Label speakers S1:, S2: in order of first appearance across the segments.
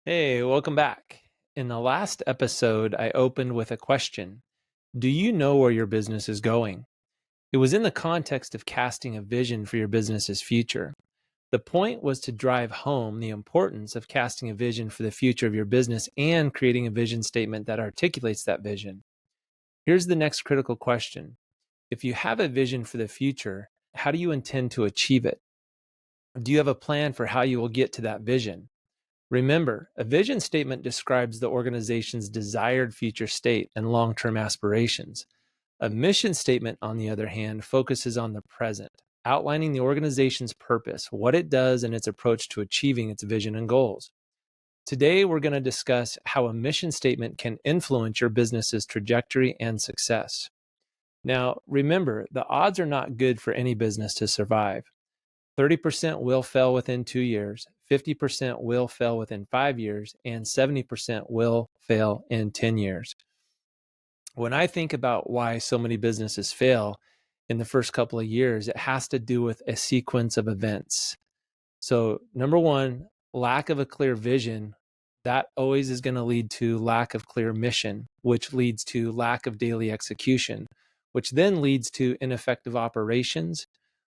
S1: Hey, welcome back. In the last episode, I opened with a question. Do you know where your business is going? It was in the context of casting a vision for your business's future. The point was to drive home the importance of casting a vision for the future of your business and creating a vision statement that articulates that vision. Here's the next critical question. If you have a vision for the future, how do you intend to achieve it? Do you have a plan for how you will get to that vision? Remember, a vision statement describes the organization's desired future state and long term aspirations. A mission statement, on the other hand, focuses on the present, outlining the organization's purpose, what it does, and its approach to achieving its vision and goals. Today, we're going to discuss how a mission statement can influence your business's trajectory and success. Now, remember, the odds are not good for any business to survive. 30% will fail within 2 years, 50% will fail within 5 years, and 70% will fail in 10 years. When I think about why so many businesses fail in the first couple of years, it has to do with a sequence of events. So, number one, lack of a clear vision. That always is going to lead to lack of clear mission, which leads to lack of daily execution, which then leads to ineffective operations,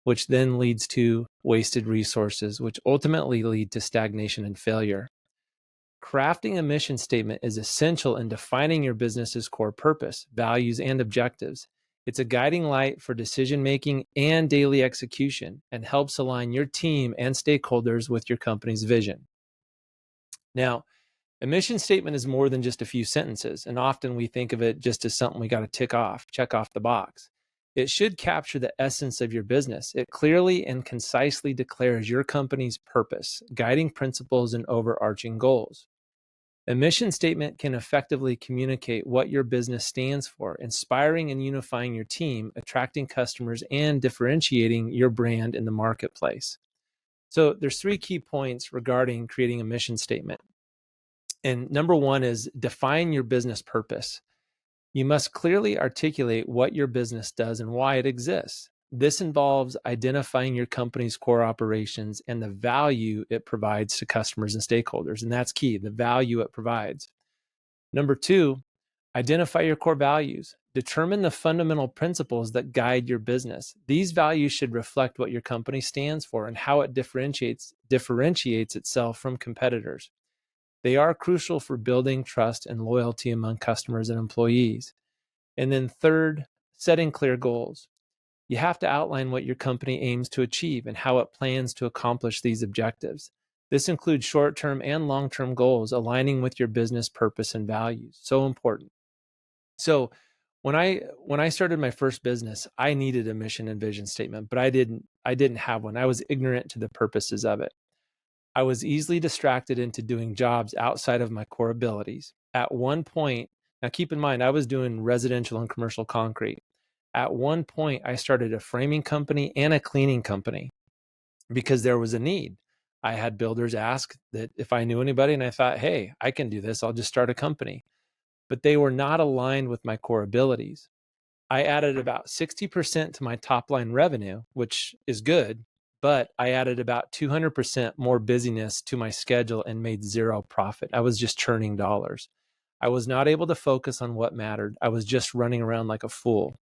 S1: which then leads to wasted resources, which ultimately lead to stagnation and failure. Crafting a mission statement is essential in defining your business's core purpose, values, and objectives. It's a guiding light for decision making and daily execution and helps align your team and stakeholders with your company's vision. Now, a mission statement is more than just a few sentences, and often we think of it just as something we got to check off the box. It should capture the essence of your business. It clearly and concisely declares your company's purpose, guiding principles, and overarching goals. A mission statement can effectively communicate what your business stands for, inspiring and unifying your team, attracting customers, and differentiating your brand in the marketplace. So there's three key points regarding creating a mission statement. And number one is define your business purpose. You must clearly articulate what your business does and why it exists. This involves identifying your company's core operations and the value it provides to customers and stakeholders. And that's key, the value it provides. Number two, identify your core values. Determine the fundamental principles that guide your business. These values should reflect what your company stands for and how it differentiates itself from competitors. They are crucial for building trust and loyalty among customers and employees. And then third, setting clear goals. You have to outline what your company aims to achieve and how it plans to accomplish these objectives. This includes short-term and long-term goals aligning with your business purpose and values. So important. So when I started my first business, I needed a mission and vision statement, but I didn't have one. I was ignorant to the purposes of it. I was easily distracted into doing jobs outside of my core abilities. At one point, now keep in mind, I was doing residential and commercial concrete. At one point, I started a framing company and a cleaning company because there was a need. I had builders ask that if I knew anybody, and I thought, hey, I can do this. I'll just start a company. But they were not aligned with my core abilities. I added about 60% to my top line revenue, which is good, but I added about 200% more busyness to my schedule and made zero profit. I was just churning dollars. I was not able to focus on what mattered. I was just running around like a fool.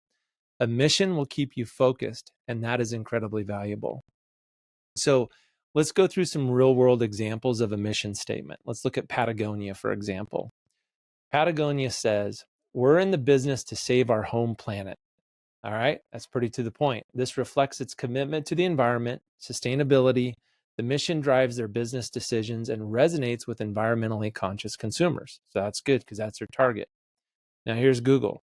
S1: A mission will keep you focused, and that is incredibly valuable. So let's go through some real world examples of a mission statement. Let's look at Patagonia, for example. Patagonia says, we're in the business to save our home planet. All right, that's pretty to the point. This reflects its commitment to the environment, sustainability. The mission drives their business decisions and resonates with environmentally conscious consumers. So that's good because that's their target. Now here's Google.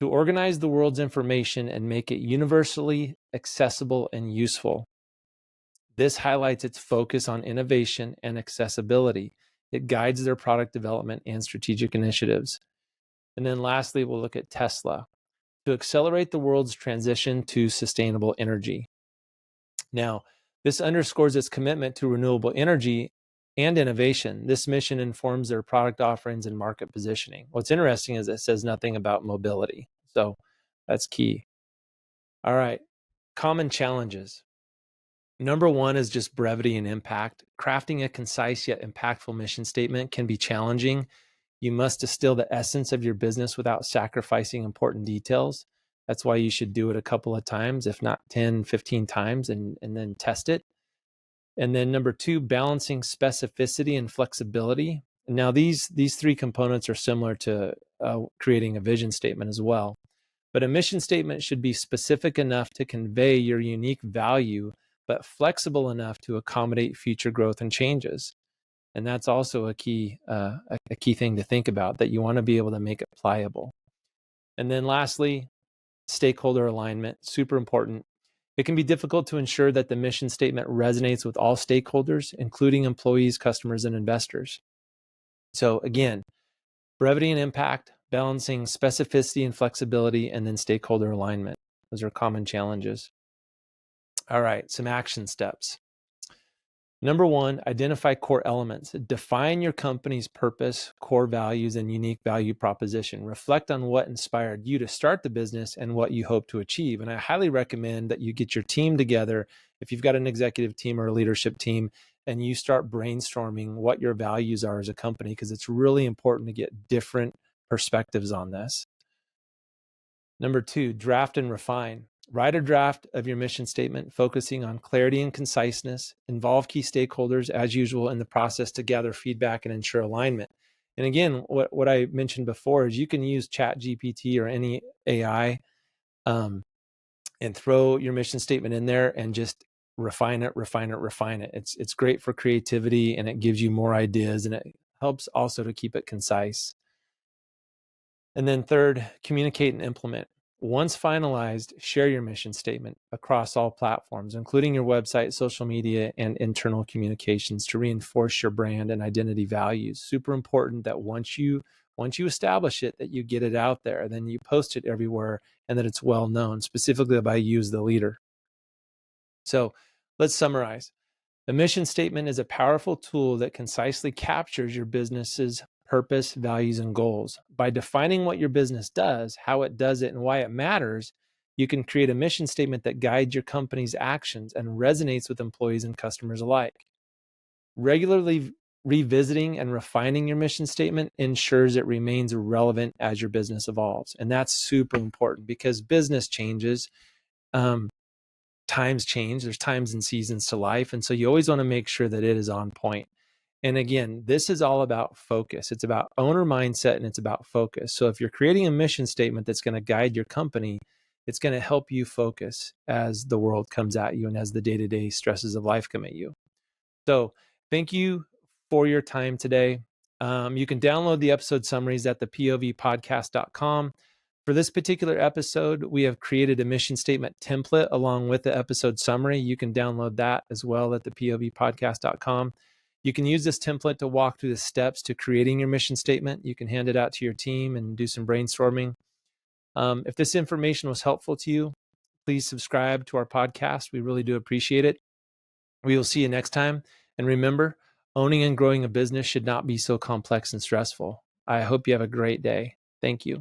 S1: To organize the world's information and make it universally accessible and useful. This highlights its focus on innovation and accessibility. It guides their product development and strategic initiatives. And then lastly, we'll look at Tesla to accelerate the world's transition to sustainable energy. Now, this underscores its commitment to renewable energy and innovation. This mission informs their product offerings and market positioning. What's interesting is it says nothing about mobility. So that's key. All right, common challenges. Number one is just brevity and impact. Crafting a concise yet impactful mission statement can be challenging. You must distill the essence of your business without sacrificing important details. That's why you should do it a couple of times, if not 10, 15 times, and then test it. And then number two, balancing specificity and flexibility. Now, these three components are similar to creating a vision statement as well. But a mission statement should be specific enough to convey your unique value, but flexible enough to accommodate future growth and changes. And that's also a key thing to think about, that you want to be able to make it pliable. And then lastly, stakeholder alignment, super important. It can be difficult to ensure that the mission statement resonates with all stakeholders, including employees, customers, and investors. So again, brevity and impact, balancing specificity and flexibility, and then stakeholder alignment. Those are common challenges. All right, some action steps. Number one, identify core elements. Define your company's purpose, core values, and unique value proposition. Reflect on what inspired you to start the business and what you hope to achieve. And I highly recommend that you get your team together, if you've got an executive team or a leadership team, and you start brainstorming what your values are as a company, because it's really important to get different perspectives on this. Number two, draft and refine. Write a draft of your mission statement, focusing on clarity and conciseness. Involve key stakeholders, as usual, in the process to gather feedback and ensure alignment. And again, what I mentioned before is you can use ChatGPT or any AI and throw your mission statement in there and just refine it. It's great for creativity, and it gives you more ideas, and it helps also to keep it concise. And then third, communicate and implement. Once finalized, share your mission statement across all platforms, including your website, social media, and internal communications, to reinforce your brand and identity values. Super important that once you establish it, that you get it out there, then you post it everywhere, and that it's well known, specifically by you as the leader. So let's summarize. A mission statement is a powerful tool that concisely captures your business's purpose, values, and goals. By defining what your business does, how it does it, and why it matters, you can create a mission statement that guides your company's actions and resonates with employees and customers alike. Regularly revisiting and refining your mission statement ensures it remains relevant as your business evolves. And that's super important, because business changes. Times change. There's times and seasons to life. And so you always want to make sure that it is on point. And again, this is all about focus. It's about owner mindset, and it's about focus. So if you're creating a mission statement that's going to guide your company, it's going to help you focus as the world comes at you and as the day-to-day stresses of life come at you. So thank you for your time today. You can download the episode summaries at thepovpodcast.com. For this particular episode, we have created a mission statement template along with the episode summary. You can download that as well at thepovpodcast.com. You can use this template to walk through the steps to creating your mission statement. You can hand it out to your team and do some brainstorming. If this information was helpful to you, please subscribe to our podcast. We really do appreciate it. We will see you next time. And remember, owning and growing a business should not be so complex and stressful. I hope you have a great day. Thank you.